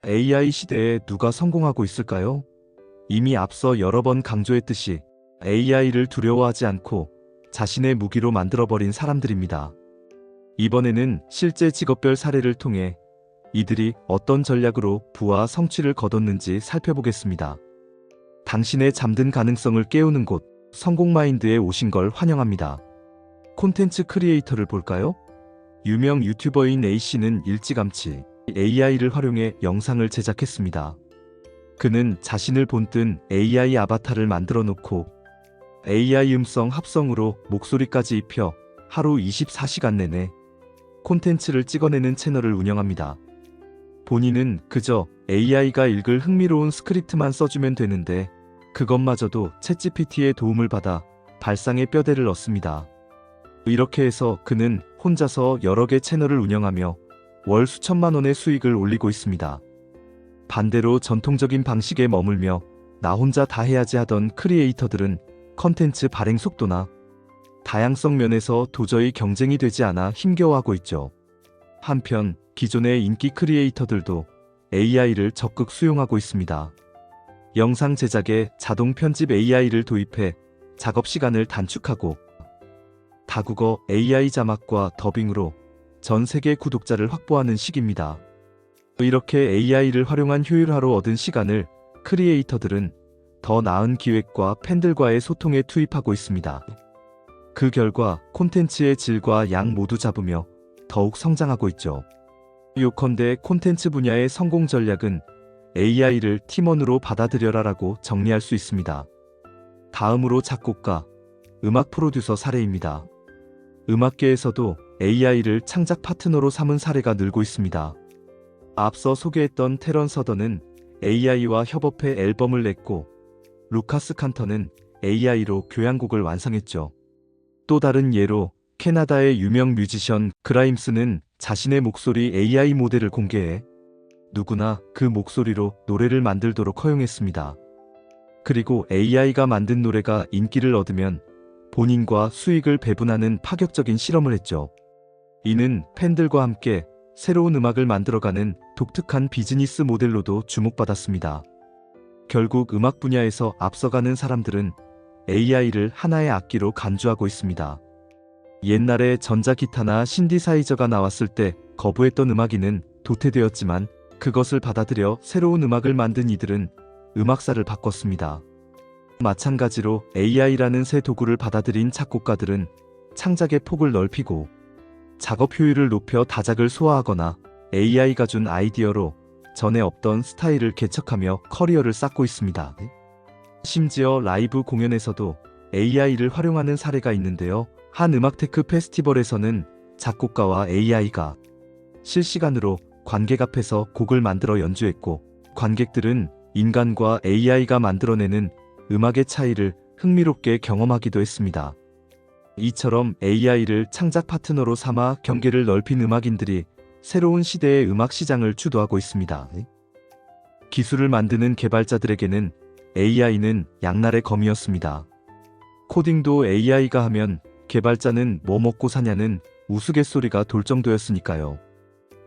AI 시대에 누가 성공하고 있을까요? 이미 앞서 여러 번 강조했듯이 AI를 두려워하지 않고 자신의 무기로 만들어버린 사람들입니다. 이번에는 실제 직업별 사례를 통해 이들이 어떤 전략으로 부와 성취를 거뒀는지 살펴보겠습니다. 당신의 잠든 가능성을 깨우는 곳, 성공마인드에 오신 걸 환영합니다. 콘텐츠 크리에이터를 볼까요? 유명 유튜버인 A씨는 일찌감치 AI를 활용해 영상을 제작했습니다. 그는 자신을 본뜬 AI 아바타를 만들어 놓고 AI 음성 합성으로 목소리까지 입혀 하루 24시간 내내 콘텐츠를 찍어내는 채널을 운영합니다. 본인은 그저 AI가 읽을 흥미로운 스크립트만 써주면 되는데 그것마저도 챗GPT의 도움을 받아 발상의 뼈대를 얻습니다. 이렇게 해서 그는 혼자서 여러 개 채널을 운영하며 월 수천만 원의 수익을 올리고 있습니다. 반대로 전통적인 방식에 머물며 나 혼자 다 해야지 하던 크리에이터들은 컨텐츠 발행 속도나 다양성 면에서 도저히 경쟁이 되지 않아 힘겨워하고 있죠. 한편 기존의 인기 크리에이터들도 AI를 적극 수용하고 있습니다. 영상 제작에 자동 편집 AI를 도입해 작업 시간을 단축하고 다국어 AI 자막과 더빙으로 전 세계 구독자를 확보하는 시기입니다. 이렇게 AI를 활용한 효율화로 얻은 시간을 크리에이터들은 더 나은 기획과 팬들과의 소통에 투입하고 있습니다. 그 결과 콘텐츠의 질과 양 모두 잡으며 더욱 성장하고 있죠. 요컨대 콘텐츠 분야의 성공 전략은 AI를 팀원으로 받아들여라라고 정리할 수 있습니다. 다음으로 작곡가, 음악 프로듀서 사례입니다. 음악계에서도 AI를 창작 파트너로 삼은 사례가 늘고 있습니다. 앞서 소개했던 테런 서던은 AI와 협업해 앨범을 냈고 루카스 칸터는 AI로 교향곡을 완성했죠. 또 다른 예로 캐나다의 유명 뮤지션 그라임스는 자신의 목소리 AI 모델을 공개해 누구나 그 목소리로 노래를 만들도록 허용했습니다. 그리고 AI가 만든 노래가 인기를 얻으면 본인과 수익을 배분하는 파격적인 실험을 했죠. 이는 팬들과 함께 새로운 음악을 만들어가는 독특한 비즈니스 모델로도 주목받았습니다. 결국 음악 분야에서 앞서가는 사람들은 AI를 하나의 악기로 간주하고 있습니다. 옛날에 전자기타나 신디사이저가 나왔을 때 거부했던 음악인은 도태되었지만 그것을 받아들여 새로운 음악을 만든 이들은 음악사를 바꿨습니다. 마찬가지로 AI라는 새 도구를 받아들인 작곡가들은 창작의 폭을 넓히고 작업 효율을 높여 다작을 소화하거나 AI가 준 아이디어로 전에 없던 스타일을 개척하며 커리어를 쌓고 있습니다. 심지어 라이브 공연에서도 AI를 활용하는 사례가 있는데요. 한 음악테크 페스티벌에서는 작곡가와 AI가 실시간으로 관객 앞에서 곡을 만들어 연주했고 관객들은 인간과 AI가 만들어내는 음악의 차이를 흥미롭게 경험하기도 했습니다. 이처럼 AI를 창작 파트너로 삼아 경계를 넓힌 음악인들이 새로운 시대의 음악 시장을 주도하고 있습니다. 기술을 만드는 개발자들에게는 AI는 양날의 검이었습니다. 코딩도 AI가 하면 개발자는 뭐 먹고 사냐는 우스갯소리가 돌 정도였으니까요.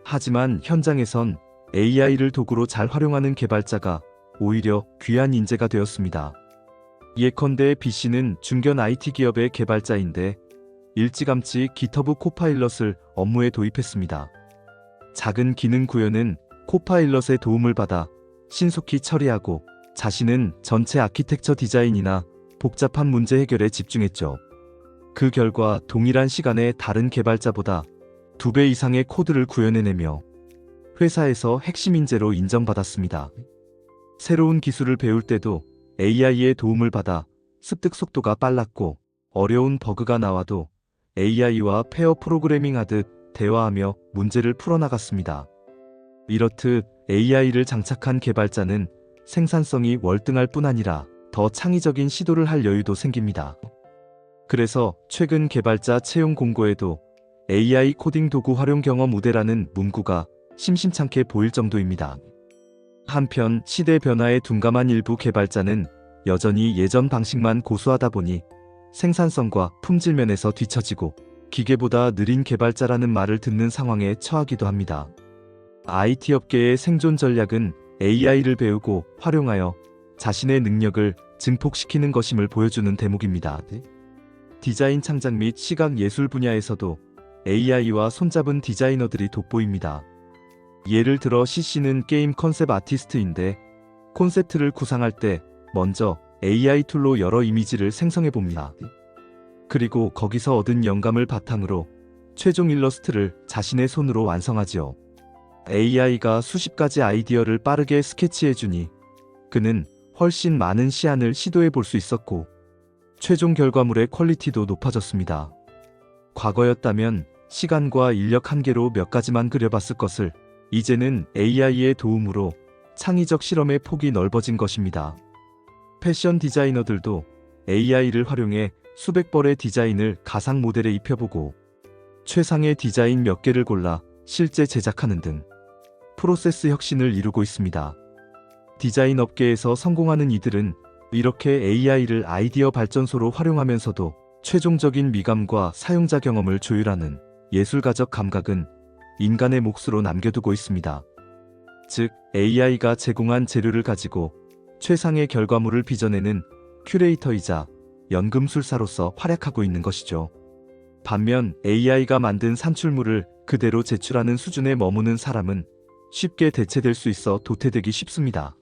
하지만 현장에선 AI를 도구로 잘 활용하는 개발자가 오히려 귀한 인재가 되었습니다. 예컨대 B씨는 중견 IT 기업의 개발자인데 일찌감치 기터브 코파일럿을 업무에 도입했습니다. 작은 기능 구현은 코파일럿의 도움을 받아 신속히 처리하고 자신은 전체 아키텍처 디자인이나 복잡한 문제 해결에 집중했죠. 그 결과 동일한 시간에 다른 개발자보다 2배 이상의 코드를 구현해내며 회사에서 핵심 인재로 인정받았습니다. 새로운 기술을 배울 때도 AI의 도움을 받아 습득 속도가 빨랐고 어려운 버그가 나와도 AI와 페어 프로그래밍 하듯 대화하며 문제를 풀어나갔습니다. 이렇듯 AI를 장착한 개발자는 생산성이 월등할 뿐 아니라 더 창의적인 시도를 할 여유도 생깁니다. 그래서 최근 개발자 채용 공고에도 AI 코딩 도구 활용 경험 우대라는 문구가 심심찮게 보일 정도입니다. 한편 시대 변화에 둔감한 일부 개발자는 여전히 예전 방식만 고수하다 보니 생산성과 품질 면에서 뒤처지고 기계보다 느린 개발자라는 말을 듣는 상황에 처하기도 합니다. IT 업계의 생존 전략은 AI를 배우고 활용하여 자신의 능력을 증폭시키는 것임을 보여주는 대목입니다. 디자인 창작 및 시각 예술 분야에서도 AI와 손잡은 디자이너들이 돋보입니다. 예를 들어 CC는 게임 컨셉 아티스트인데 콘셉트를 구상할 때 먼저 AI 툴로 여러 이미지를 생성해 봅니다. 그리고 거기서 얻은 영감을 바탕으로 최종 일러스트를 자신의 손으로 완성하지요. AI가 수십 가지 아이디어를 빠르게 스케치해주니 그는 훨씬 많은 시안을 시도해 볼 수 있었고 최종 결과물의 퀄리티도 높아졌습니다. 과거였다면 시간과 인력 한계로 몇 가지만 그려봤을 것을 이제는 AI의 도움으로 창의적 실험의 폭이 넓어진 것입니다. 패션 디자이너들도 AI를 활용해 수백 벌의 디자인을 가상 모델에 입혀보고 최상의 디자인 몇 개를 골라 실제 제작하는 등 프로세스 혁신을 이루고 있습니다. 디자인 업계에서 성공하는 이들은 이렇게 AI를 아이디어 발전소로 활용하면서도 최종적인 미감과 사용자 경험을 조율하는 예술가적 감각은 인간의 몫으로 남겨두고 있습니다. 즉, AI가 제공한 재료를 가지고 최상의 결과물을 빚어내는 큐레이터이자 연금술사로서 활약하고 있는 것이죠. 반면 AI가 만든 산출물을 그대로 제출하는 수준에 머무는 사람은 쉽게 대체될 수 있어 도태되기 쉽습니다.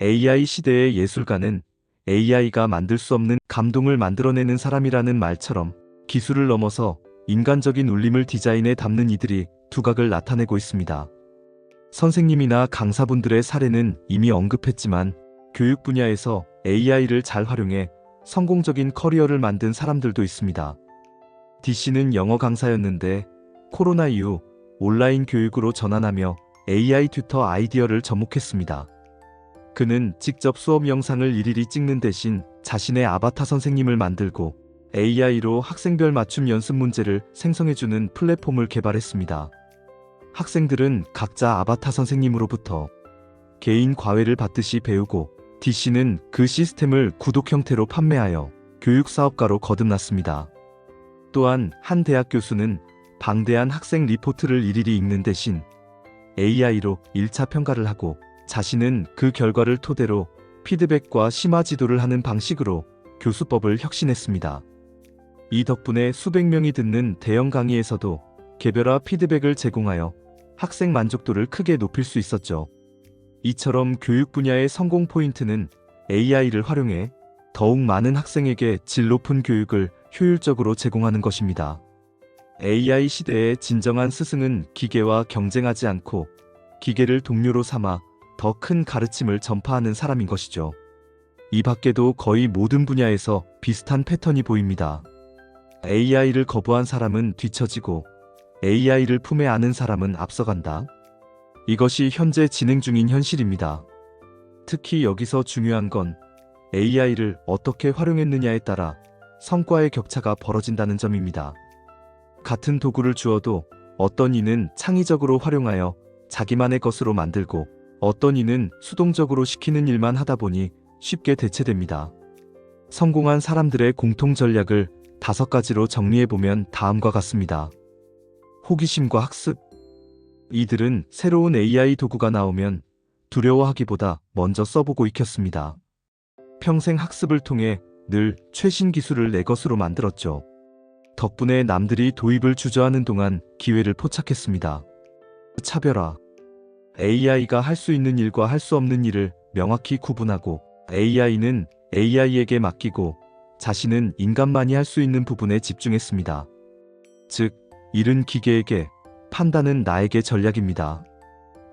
AI 시대의 예술가는 AI가 만들 수 없는 감동을 만들어내는 사람이라는 말처럼 기술을 넘어서 인간적인 울림을 디자인에 담는 이들이 두각을 나타내고 있습니다. 선생님이나 강사분들의 사례는 이미 언급했지만 교육 분야에서 AI를 잘 활용해 성공적인 커리어를 만든 사람들도 있습니다. D씨는 영어 강사였는데 코로나 이후 온라인 교육으로 전환하며 AI 튜터 아이디어를 접목했습니다. 그는 직접 수업 영상을 일일이 찍는 대신 자신의 아바타 선생님을 만들고 AI로 학생별 맞춤 연습 문제를 생성해주는 플랫폼을 개발했습니다. 학생들은 각자 아바타 선생님으로부터 개인 과외를 받듯이 배우고 D씨는 그 시스템을 구독 형태로 판매하여 교육사업가로 거듭났습니다. 또한 한 대학 교수는 방대한 학생 리포트를 일일이 읽는 대신 AI로 1차 평가를 하고 자신은 그 결과를 토대로 피드백과 심화 지도를 하는 방식으로 교수법을 혁신했습니다. 이 덕분에 수백 명이 듣는 대형 강의에서도 개별화 피드백을 제공하여 학생 만족도를 크게 높일 수 있었죠. 이처럼 교육 분야의 성공 포인트는 AI를 활용해 더욱 많은 학생에게 질 높은 교육을 효율적으로 제공하는 것입니다. AI 시대의 진정한 스승은 기계와 경쟁하지 않고 기계를 동료로 삼아 더 큰 가르침을 전파하는 사람인 것이죠. 이 밖에도 거의 모든 분야에서 비슷한 패턴이 보입니다. AI를 거부한 사람은 뒤처지고 AI를 품에 안은 사람은 앞서간다. 이것이 현재 진행 중인 현실입니다. 특히 여기서 중요한 건 AI를 어떻게 활용했느냐에 따라 성과의 격차가 벌어진다는 점입니다. 같은 도구를 주어도 어떤 이는 창의적으로 활용하여 자기만의 것으로 만들고 어떤 이는 수동적으로 시키는 일만 하다 보니 쉽게 대체됩니다. 성공한 사람들의 공통 전략을 5가지로 정리해보면 다음과 같습니다. 호기심과 학습. 이들은 새로운 AI 도구가 나오면 두려워하기보다 먼저 써보고 익혔습니다. 평생 학습을 통해 늘 최신 기술을 내 것으로 만들었죠. 덕분에 남들이 도입을 주저하는 동안 기회를 포착했습니다. 차별화. AI가 할 수 있는 일과 할 수 없는 일을 명확히 구분하고 AI는 AI에게 맡기고 자신은 인간만이 할 수 있는 부분에 집중했습니다. 즉, 일은 기계에게, 판단은 나에게 전략입니다.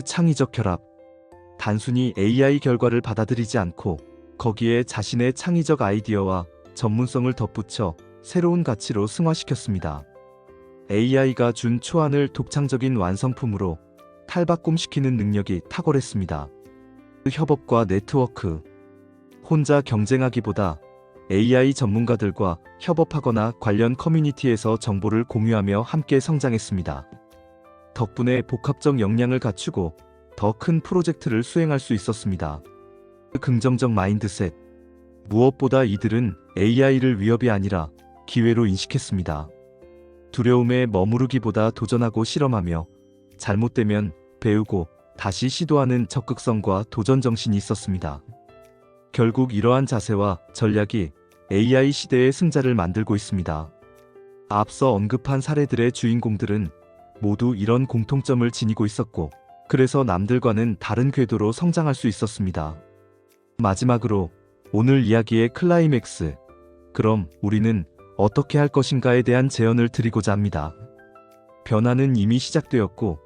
창의적 결합. 단순히 AI 결과를 받아들이지 않고 거기에 자신의 창의적 아이디어와 전문성을 덧붙여 새로운 가치로 승화시켰습니다. AI가 준 초안을 독창적인 완성품으로 탈바꿈시키는 능력이 탁월했습니다. 협업과 네트워크. 혼자 경쟁하기보다 AI 전문가들과 협업하거나 관련 커뮤니티에서 정보를 공유하며 함께 성장했습니다. 덕분에 복합적 역량을 갖추고 더 큰 프로젝트를 수행할 수 있었습니다. 긍정적 마인드셋. 무엇보다 이들은 AI를 위협이 아니라 기회로 인식했습니다. 두려움에 머무르기보다 도전하고 실험하며 잘못되면 배우고 다시 시도하는 적극성과 도전 정신이 있었습니다. 결국 이러한 자세와 전략이 AI 시대의 승자를 만들고 있습니다. 앞서 언급한 사례들의 주인공들은 모두 이런 공통점을 지니고 있었고, 그래서 남들과는 다른 궤도로 성장할 수 있었습니다. 마지막으로 오늘 이야기의 클라이맥스, 그럼 우리는 어떻게 할 것인가에 대한 제언을 드리고자 합니다. 변화는 이미 시작되었고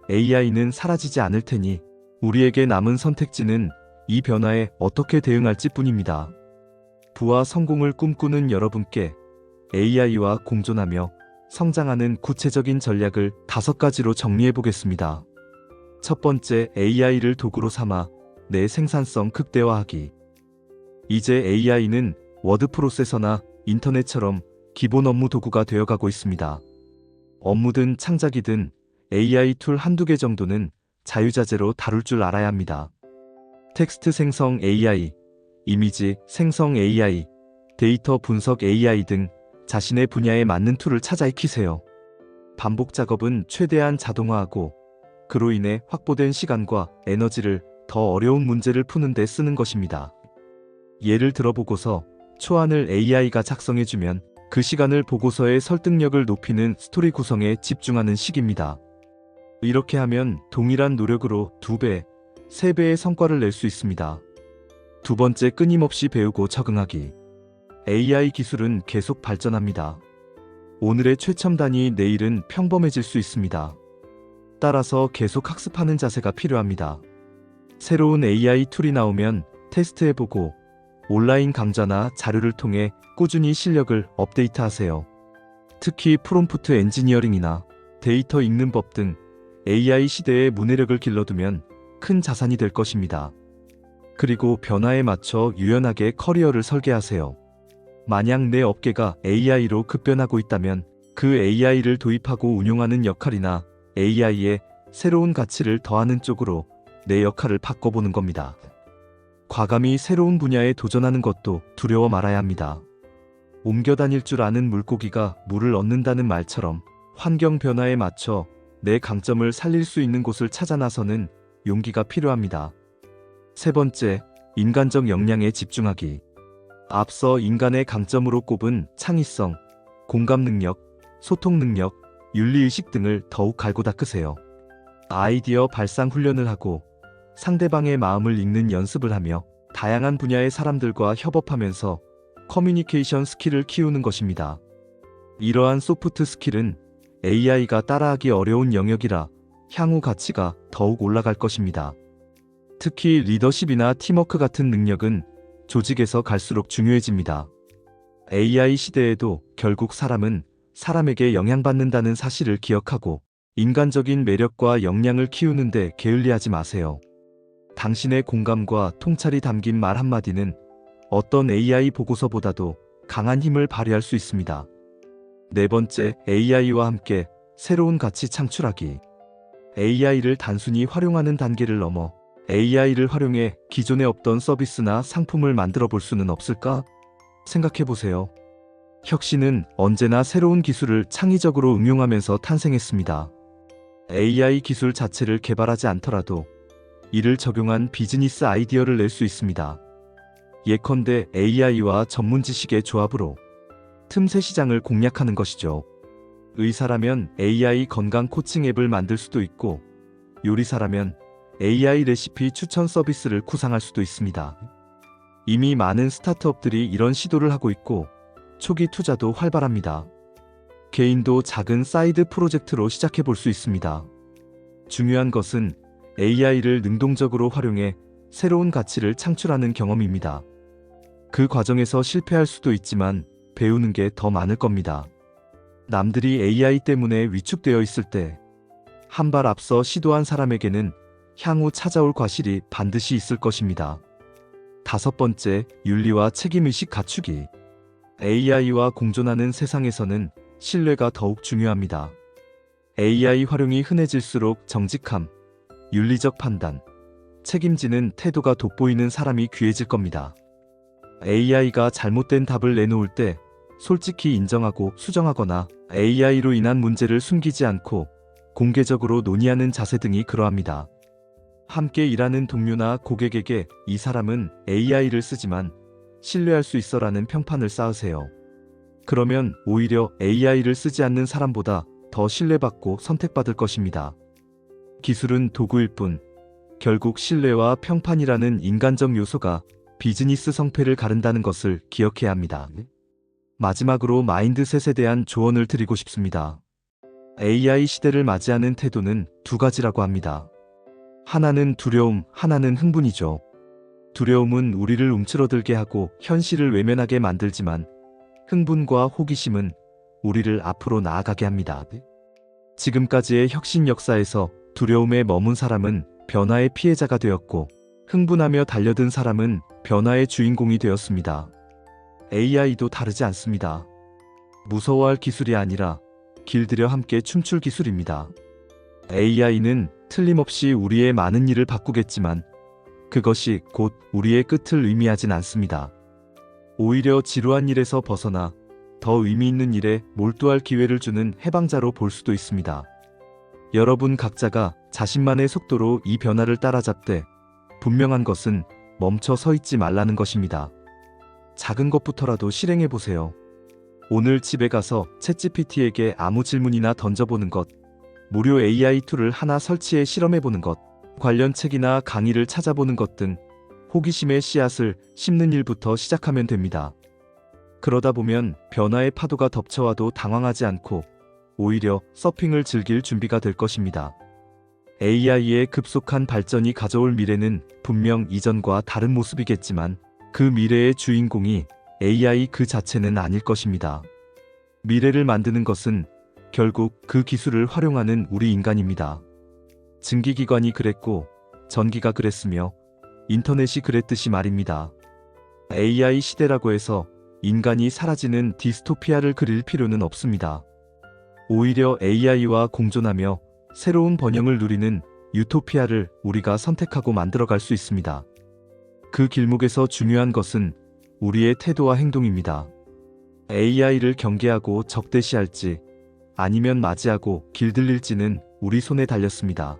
AI는 사라지지 않을 테니 우리에게 남은 선택지는 이 변화에 어떻게 대응할지 뿐입니다. 부와 성공을 꿈꾸는 여러분께 AI와 공존하며 성장하는 구체적인 전략을 5가지로 정리해 보겠습니다. 첫 번째, AI를 도구로 삼아 내 생산성 극대화하기. 이제 AI는 워드 프로세서나 인터넷처럼 기본 업무 도구가 되어가고 있습니다. 업무든 창작이든 AI 툴 한두 개 정도는 자유자재로 다룰 줄 알아야 합니다. 텍스트 생성 AI, 이미지 생성 AI, 데이터 분석 AI 등 자신의 분야에 맞는 툴을 찾아 익히세요. 반복 작업은 최대한 자동화하고 그로 인해 확보된 시간과 에너지를 더 어려운 문제를 푸는 데 쓰는 것입니다. 예를 들어 보고서 초안을 AI가 작성해주면 그 시간을 보고서의 설득력을 높이는 스토리 구성에 집중하는 식입니다. 이렇게 하면 동일한 노력으로 2배, 3배의 성과를 낼 수 있습니다. 두 번째, 끊임없이 배우고 적응하기. AI 기술은 계속 발전합니다. 오늘의 최첨단이 내일은 평범해질 수 있습니다. 따라서 계속 학습하는 자세가 필요합니다. 새로운 AI 툴이 나오면 테스트해보고 온라인 강좌나 자료를 통해 꾸준히 실력을 업데이트하세요. 특히 프롬프트 엔지니어링이나 데이터 읽는 법 등 AI 시대의 문해력을 길러두면 큰 자산이 될 것입니다. 그리고 변화에 맞춰 유연하게 커리어를 설계하세요. 만약 내 업계가 AI로 급변하고 있다면 그 AI를 도입하고 운용하는 역할이나 AI에 새로운 가치를 더하는 쪽으로 내 역할을 바꿔보는 겁니다. 과감히 새로운 분야에 도전하는 것도 두려워 말아야 합니다. 옮겨 다닐 줄 아는 물고기가 물을 얻는다는 말처럼 환경 변화에 맞춰 내 강점을 살릴 수 있는 곳을 찾아 나서는 용기가 필요합니다. 세 번째, 인간적 역량에 집중하기. 앞서 인간의 강점으로 꼽은 창의성, 공감 능력, 소통 능력, 윤리의식 등을 더욱 갈고 닦으세요. 아이디어 발상 훈련을 하고 상대방의 마음을 읽는 연습을 하며 다양한 분야의 사람들과 협업하면서 커뮤니케이션 스킬을 키우는 것입니다. 이러한 소프트 스킬은 AI가 따라하기 어려운 영역이라 향후 가치가 더욱 올라갈 것입니다. 특히 리더십이나 팀워크 같은 능력은 조직에서 갈수록 중요해집니다. AI 시대에도 결국 사람은 사람에게 영향받는다는 사실을 기억하고 인간적인 매력과 역량을 키우는데 게을리하지 마세요. 당신의 공감과 통찰이 담긴 말 한마디는 어떤 AI 보고서보다도 강한 힘을 발휘할 수 있습니다. 네 번째, AI와 함께 새로운 가치 창출하기. AI를 단순히 활용하는 단계를 넘어 AI를 활용해 기존에 없던 서비스나 상품을 만들어 볼 수는 없을까? 생각해 보세요. 혁신은 언제나 새로운 기술을 창의적으로 응용하면서 탄생했습니다. AI 기술 자체를 개발하지 않더라도 이를 적용한 비즈니스 아이디어를 낼 수 있습니다. 예컨대 AI와 전문 지식의 조합으로 틈새 시장을 공략하는 것이죠. 의사라면 AI 건강 코칭 앱을 만들 수도 있고, 요리사라면 AI 레시피 추천 서비스를 구상할 수도 있습니다. 이미 많은 스타트업들이 이런 시도를 하고 있고 초기 투자도 활발합니다. 개인도 작은 사이드 프로젝트로 시작해 볼 수 있습니다. 중요한 것은 AI를 능동적으로 활용해 새로운 가치를 창출하는 경험입니다. 그 과정에서 실패할 수도 있지만 배우는 게 더 많을 겁니다. 남들이 AI 때문에 위축되어 있을 때 한 발 앞서 시도한 사람에게는 향후 찾아올 과실이 반드시 있을 것입니다. 다섯 번째, 윤리와 책임의식 갖추기. AI와 공존하는 세상에서는 신뢰가 더욱 중요합니다. AI 활용이 흔해질수록 정직함, 윤리적 판단, 책임지는 태도가 돋보이는 사람이 귀해질 겁니다. AI가 잘못된 답을 내놓을 때, 솔직히 인정하고 수정하거나 AI로 인한 문제를 숨기지 않고 공개적으로 논의하는 자세 등이 그러합니다. 함께 일하는 동료나 고객에게 이 사람은 AI를 쓰지만 신뢰할 수 있어라는 평판을 쌓으세요. 그러면 오히려 AI를 쓰지 않는 사람보다 더 신뢰받고 선택받을 것입니다. 기술은 도구일 뿐 결국 신뢰와 평판이라는 인간적 요소가 비즈니스 성패를 가른다는 것을 기억해야 합니다. 마지막으로 마인드셋에 대한 조언을 드리고 싶습니다. AI 시대를 맞이하는 태도는 두 가지라고 합니다. 하나는 두려움, 하나는 흥분이죠. 두려움은 우리를 움츠러들게 하고 현실을 외면하게 만들지만 흥분과 호기심은 우리를 앞으로 나아가게 합니다. 지금까지의 혁신 역사에서 두려움에 머문 사람은 변화의 피해자가 되었고 흥분하며 달려든 사람은 변화의 주인공이 되었습니다. AI도 다르지 않습니다. 무서워할 기술이 아니라 길들여 함께 춤출 기술입니다. AI는 틀림없이 우리의 많은 일을 바꾸겠지만 그것이 곧 우리의 끝을 의미하진 않습니다. 오히려 지루한 일에서 벗어나 더 의미 있는 일에 몰두할 기회를 주는 해방자로 볼 수도 있습니다. 여러분 각자가 자신만의 속도로 이 변화를 따라잡되 분명한 것은 멈춰 서 있지 말라는 것입니다. 작은 것부터라도 실행해보세요. 오늘 집에 가서 챗GPT에게 아무 질문이나 던져보는 것, 무료 AI 툴을 하나 설치해 실험해보는 것, 관련 책이나 강의를 찾아보는 것 등 호기심의 씨앗을 심는 일부터 시작하면 됩니다. 그러다 보면 변화의 파도가 덮쳐와도 당황하지 않고 오히려 서핑을 즐길 준비가 될 것입니다. AI의 급속한 발전이 가져올 미래는 분명 이전과 다른 모습이겠지만 그 미래의 주인공이 AI 그 자체는 아닐 것입니다. 미래를 만드는 것은 결국 그 기술을 활용하는 우리 인간입니다. 증기기관이 그랬고 전기가 그랬으며 인터넷이 그랬듯이 말입니다. AI 시대라고 해서 인간이 사라지는 디스토피아를 그릴 필요는 없습니다. 오히려 AI와 공존하며 새로운 번영을 누리는 유토피아를 우리가 선택하고 만들어갈 수 있습니다. 그 길목에서 중요한 것은 우리의 태도와 행동입니다. AI를 경계하고 적대시할지 아니면 맞이하고 길들릴지는 우리 손에 달렸습니다.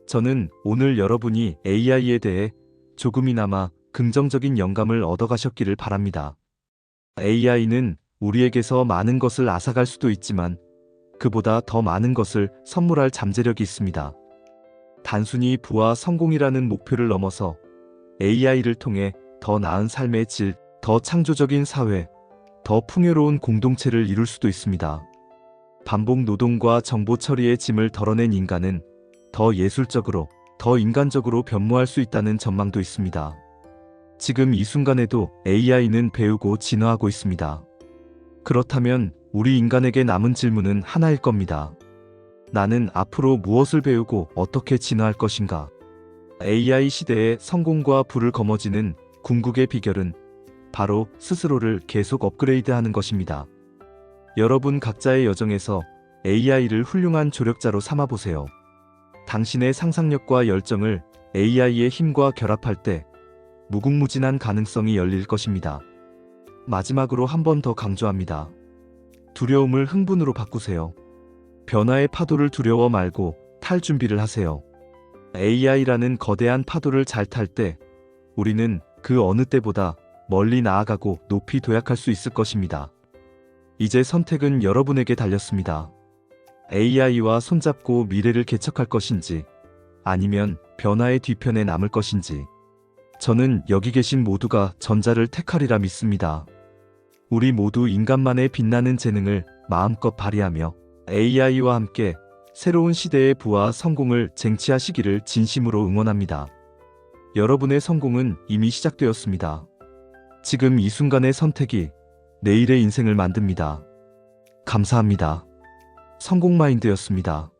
저는 오늘 여러분이 AI에 대해 조금이나마 긍정적인 영감을 얻어가셨기를 바랍니다. AI는 우리에게서 많은 것을 앗아갈 수도 있지만 그보다 더 많은 것을 선물할 잠재력이 있습니다. 단순히 부와 성공이라는 목표를 넘어서 AI를 통해 더 나은 삶의 질, 더 창조적인 사회, 더 풍요로운 공동체를 이룰 수도 있습니다. 반복 노동과 정보 처리의 짐을 덜어낸 인간은 더 예술적으로, 더 인간적으로 변모할 수 있다는 전망도 있습니다. 지금 이 순간에도 AI는 배우고 진화하고 있습니다. 그렇다면 우리 인간에게 남은 질문은 하나일 겁니다. 나는 앞으로 무엇을 배우고 어떻게 진화할 것인가? AI 시대의 성공과 부를 거머쥐는 궁극의 비결은 바로 스스로를 계속 업그레이드하는 것입니다. 여러분 각자의 여정에서 AI를 훌륭한 조력자로 삼아보세요. 당신의 상상력과 열정을 AI의 힘과 결합할 때 무궁무진한 가능성이 열릴 것입니다. 마지막으로 한 번 더 강조합니다. 두려움을 흥분으로 바꾸세요. 변화의 파도를 두려워 말고 탈 준비를 하세요. AI라는 거대한 파도를 잘 탈 때 우리는 그 어느 때보다 멀리 나아가고 높이 도약할 수 있을 것입니다. 이제 선택은 여러분에게 달렸습니다. AI와 손잡고 미래를 개척할 것인지 아니면 변화의 뒤편에 남을 것인지 저는 여기 계신 모두가 전자를 택하리라 믿습니다. 우리 모두 인간만의 빛나는 재능을 마음껏 발휘하며 AI와 함께 새로운 시대의 부와 성공을 쟁취하시기를 진심으로 응원합니다. 여러분의 성공은 이미 시작되었습니다. 지금 이 순간의 선택이 내일의 인생을 만듭니다. 감사합니다. 성공마인드였습니다.